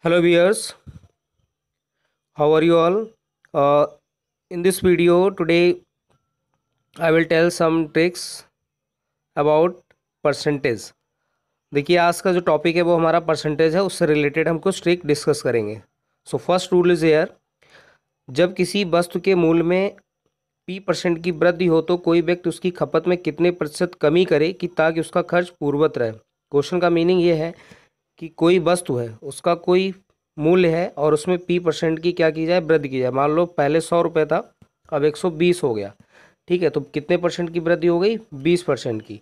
Hello viewers, how are you all? In this video today I will tell some tricks about percentage. देखिए आज का जो topic है वो हमारा परसेंटेज है, उससे रिलेटेड हम कुछ ट्रिक डिस्कस करेंगे. So first rule is here. जब किसी वस्तु के मूल्य में P% की वृद्धि हो तो कोई व्यक्ति उसकी खपत में कितने प्रतिशत कमी करे कि ताकि उसका खर्च पूर्ववत रहे. क्वेश्चन का मीनिंग ये है कि कोई वस्तु है, उसका कोई मूल्य है और उसमें P% की क्या की जाए, वृद्धि की जाए. मान लो पहले 100 रुपये था, अब 120 हो गया. ठीक है, तो कितने परसेंट की वृद्धि हो गई? 20% की.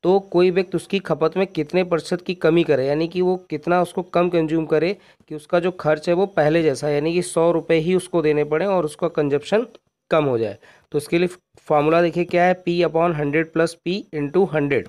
तो कोई व्यक्ति उसकी खपत में कितने प्रतिशत की कमी करे, यानी कि वो कितना उसको कम कंज्यूम करे कि उसका जो खर्च है वो पहले जैसा, यानी कि 100 रुपये ही उसको देने पड़े और उसका कंजप्शन कम हो जाए. तो इसके लिए फॉर्मूला देखिए क्या है, P/100 प्लस P/100.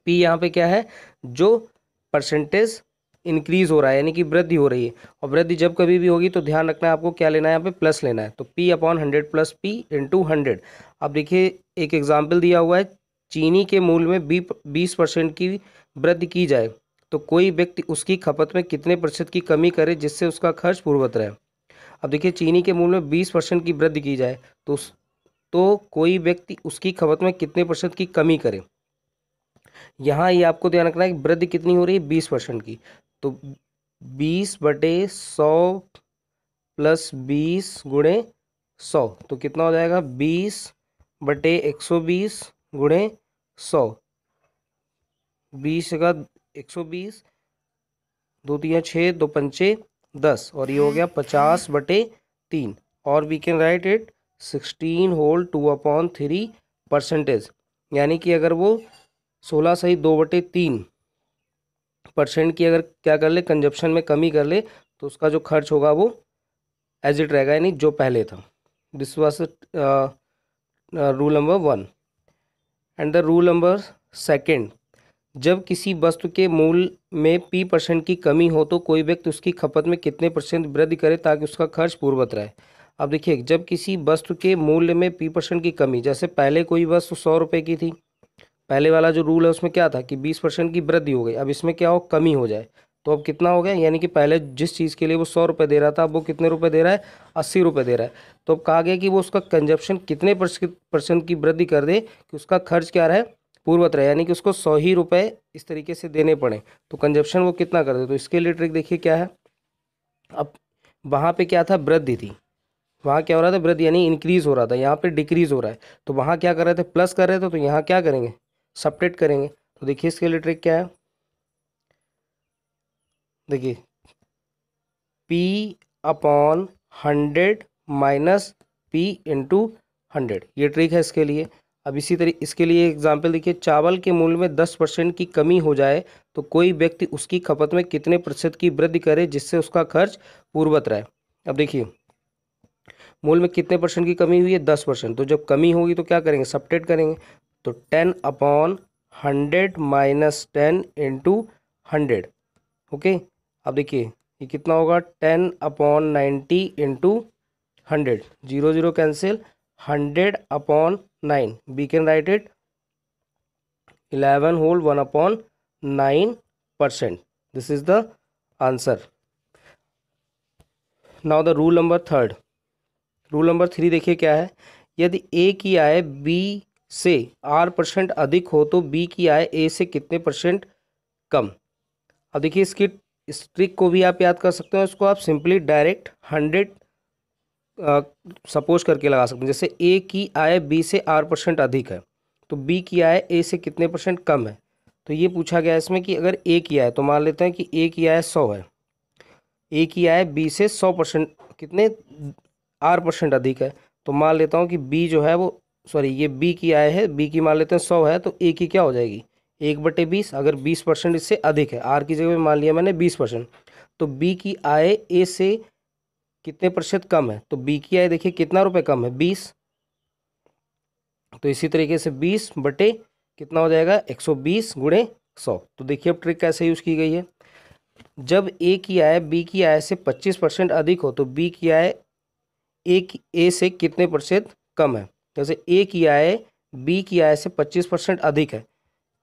P यहाँ पे क्या है, जो परसेंटेज इंक्रीज हो रहा है यानी कि वृद्धि हो रही है. और वृद्धि जब कभी भी होगी तो ध्यान रखना है आपको क्या लेना है, यहाँ पे प्लस लेना है. तो P/100 प्लस P/100. अब देखिए एक एग्जाम्पल दिया हुआ है, चीनी के मूल्य में 20% की वृद्धि की जाए तो कोई व्यक्ति उसकी खपत में कितने प्रतिशत की कमी करे जिससे उसका खर्च पूर्ववत रहे. अब देखिए चीनी के मूल्य में 20% की वृद्धि की जाए तो कोई व्यक्ति उसकी खपत में कितने प्रतिशत की कमी करे. यहाँ ये आपको ध्यान रखना है कि वृद्धि कितनी हो रही है, 20% की. तो 20/100 प्लस 20 × 100 तो कितना हो जाएगा, 20/120 × 100. 20 का 120, 2×3 = 6, 2×5 = 10 और ये हो गया 50/3. और we can write it 16 whole 2/3%. यानी कि अगर वो 16 सही 2/3% की अगर क्या कर ले, कंजप्शन में कमी कर ले, तो उसका जो खर्च होगा वो एज इट रहेगा, यानी जो पहले था. This was rule number 1. And the rule number 2. जब किसी वस्तु के मूल्य में P% की कमी हो तो कोई व्यक्ति उसकी खपत में कितने परसेंट वृद्धि करे ताकि उसका खर्च पूर्ववत रहे. अब देखिए जब किसी वस्तु के मूल्य में P% की कमी, जैसे पहले कोई वस्तु 100 रुपये की थी, पहले वाला जो रूल है उसमें क्या था कि 20% की वृद्धि हो गई. अब इसमें क्या हो, कमी हो जाए. तो अब कितना हो गया, यानी कि पहले जिस चीज़ के लिए वो 100 रुपये दे रहा था, अब वो कितने रुपए दे रहा है, 80 रुपये दे रहा है. तो अब कहा गया कि वो उसका कंजप्शन कितने परसेंट की वृद्धि कर दे कि उसका खर्च क्या रहे, पूर्ववत रहे, यानी कि उसको 100 ही रुपये इस तरीके से देने पड़े. तो कंजप्शन वो कितना कर दे. तो इसके लिए ट्रिक देखिए क्या है. अब वहाँ पे क्या था, वृद्धि थी, वहाँ क्या हो रहा था, वृद्धि यानी इंक्रीज हो रहा था, यहाँ पे डिक्रीज हो रहा है. तो वहाँ क्या कर रहे थे, प्लस कर रहे थे, तो यहाँ क्या करेंगे, सब्ट्रैक्ट करेंगे. तो देखिए इसके लिए ट्रिक क्या है, देखिए P/100 माइनस P/100, ये ट्रिक है इसके लिए. अब इसी तरह इसके लिए एग्जाम्पल देखिए, चावल के मूल्य में 10% की कमी हो जाए तो कोई व्यक्ति उसकी खपत में कितने प्रतिशत की वृद्धि करे जिससे उसका खर्च पूर्ववत रहे. अब देखिए मूल्य में कितने परसेंट की कमी हुई है, 10%. तो जब कमी होगी तो क्या करेंगे, सब्ट्रैक्ट करेंगे. तो 10/100 माइनस 10/100. ओके. अब देखिए ये कितना होगा, 10/90 into 100, 0 0 cancel, 100/9. We can write it 11 whole 1/9%. This is the answer. Now the rule number 3. Rule number 3 देखिए क्या है, यदि ए की आय बी से R% अधिक हो तो बी की आय ए से कितने परसेंट कम. अब देखिए इसकी इस ट्रिक को भी आप याद कर सकते हो, इसको आप सिंपली डायरेक्ट 100 सपोज करके लगा सकते हैं. जैसे ए की आय बी से R% अधिक है तो बी की आय ए से कितने परसेंट कम है. तो ये पूछा गया है इसमें कि अगर ए की आय, तो मान लेते हैं कि ए की आय 100 है, ए की आय बी से 100% कितने R% अधिक है. तो मान लेता हूँ कि बी जो है वो, सॉरी ये बी की आय है, बी की मान लेते हैं 100 है, तो ए की क्या हो जाएगी, 1/20. अगर 20% इससे अधिक है, आर की जगह में मान लिया मैंने 20%, तो बी की आय ए से कितने प्रतिशत कम है. तो बी की आय देखिए कितना रुपए कम है, 20. तो इसी तरीके से 20 बटे कितना हो जाएगा, 120 × 100. तो देखिए अब ट्रिक कैसे यूज़ की गई है. जब ए की आय बी की आय से 25% अधिक हो तो बी की आय ए से कितने प्रतिशत कम है. जैसे ए की आय बी की आय से 25% अधिक है.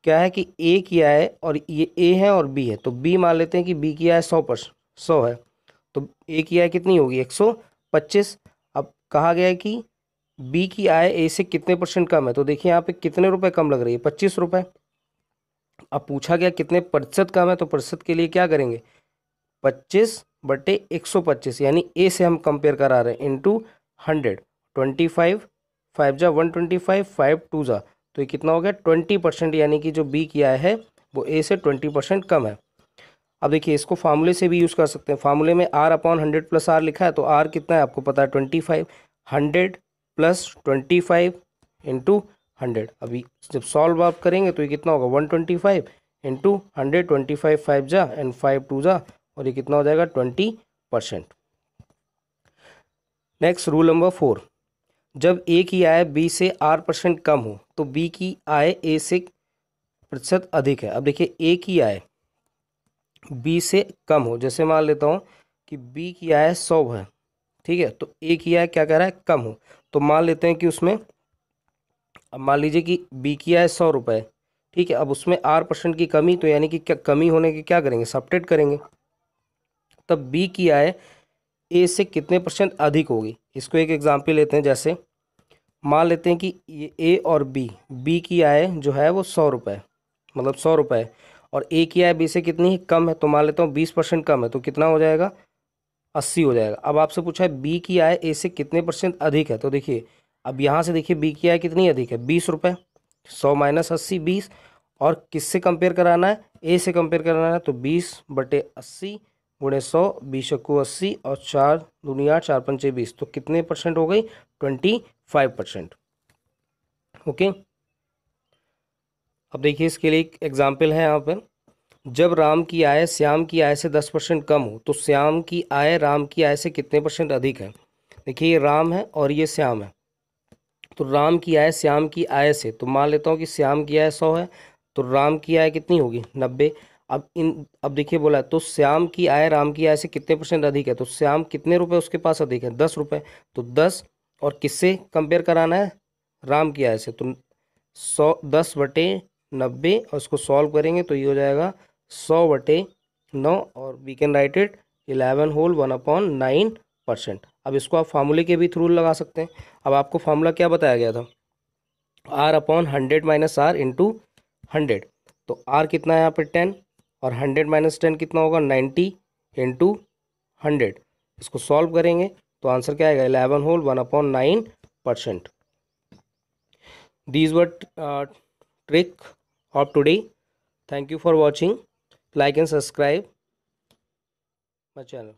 क्या है कि ए की आय और ये ए है और बी है, तो बी मान लेते हैं कि बी की आय 100 है, तो ए की आय कितनी होगी 125। अब कहा गया है कि बी की आय ए से कितने परसेंट कम है, तो देखिए यहाँ पे कितने रुपए कम लग रही है 25 रुपए। अब पूछा गया कितने प्रतिशत कम है, तो प्रतिशत के लिए क्या करेंगे 25/125, यानी ए से हम कंपेयर करा रहे हैं इंटू 100। 25 5 जा 125, 5 2 जा, तो ये कितना हो गया 20%, यानी कि जो बी की आय है वो ए से 20% कम है। अब देखिए इसको फार्मूले से भी यूज़ कर सकते हैं। फार्मूले में R/100 प्लस आर लिखा है, तो आर कितना है आपको पता है 25। 100 प्लस 25 इंटू 100। अभी जब सॉल्व आप करेंगे तो ये कितना होगा 125 इंटू 100। 25 5 जा एंड 5 2 जा, और ये कितना हो जाएगा 20%। नेक्स्ट रूल नंबर 4, जब ए की आय बी से R% कम हो तो बी की आय ए से प्रतिशत अधिक है। अब देखिए ए की आय बी से कम हो, जैसे मान लेता हूँ कि बी की आय 100 है, ठीक है, तो ए की आय क्या कह रहा है कम हो, तो मान लेते हैं कि उसमें, अब मान लीजिए कि बी की आय 100 रुपये, ठीक है, अब उसमें R% की कमी, तो यानी कि क्या कमी होने की क्या करेंगे सब्ट्रैक्ट करेंगे, तब बी की आय ए से कितने परसेंट अधिक होगी। इसको एक एग्जाम्पल लेते हैं, जैसे मान लेते हैं कि ये ए और बी की आय जो है वो 100 रुपये, मतलब 100 रुपये, और ए की आय बी से कितनी कम है, तो मान लेता हूँ 20% कम है, तो कितना हो जाएगा 80 हो जाएगा। अब आपसे पूछा है बी की आय ए से कितने परसेंट अधिक है, तो देखिए अब यहाँ से देखिए बी की आय कितनी अधिक है 20 रुपये। 100 माइनस 80 20, और किससे कंपेयर कराना है ए से कंपेयर कराना है, तो 20/80 गुणे 100, 20×80, और 4 दूनी 8, 4 पंचे 20, तो कितने परसेंट हो गई 25%। ओके, अब देखिए इसके लिए एक एग्जाम्पल है यहाँ पर, जब राम की आय श्याम की आय से 10% कम हो तो श्याम की आय राम की आय से कितने परसेंट अधिक है। देखिए ये राम है और ये श्याम है, तो राम की आय श्याम की आय से, तो मान लेता हूँ कि श्याम की आय 100 है, तो राम की आय कितनी होगी 90। अब देखिए बोला तो श्याम की आय राम की आय से कितने परसेंट अधिक है, तो श्याम कितने रुपए उसके पास अधिक है 10 रुपये, तो 10, और किससे कंपेयर कराना है राम की आय से, तो 10/90, और इसको सॉल्व करेंगे तो ये हो जाएगा 100/9, और we can write it 11 whole 1/9%। अब इसको आप फार्मूले के भी थ्रू लगा सकते हैं। अब आपको फार्मूला क्या बताया गया था R/100 माइनस आर इंटू 100, तो आर कितना है यहाँ पर 10, और 100 माइनस 10 कितना होगा 90 इंटू 100। इसको सॉल्व करेंगे तो आंसर क्या आएगा 11 whole 1/9%। These were trick of today. Thank you for watching. Like and subscribe my channel.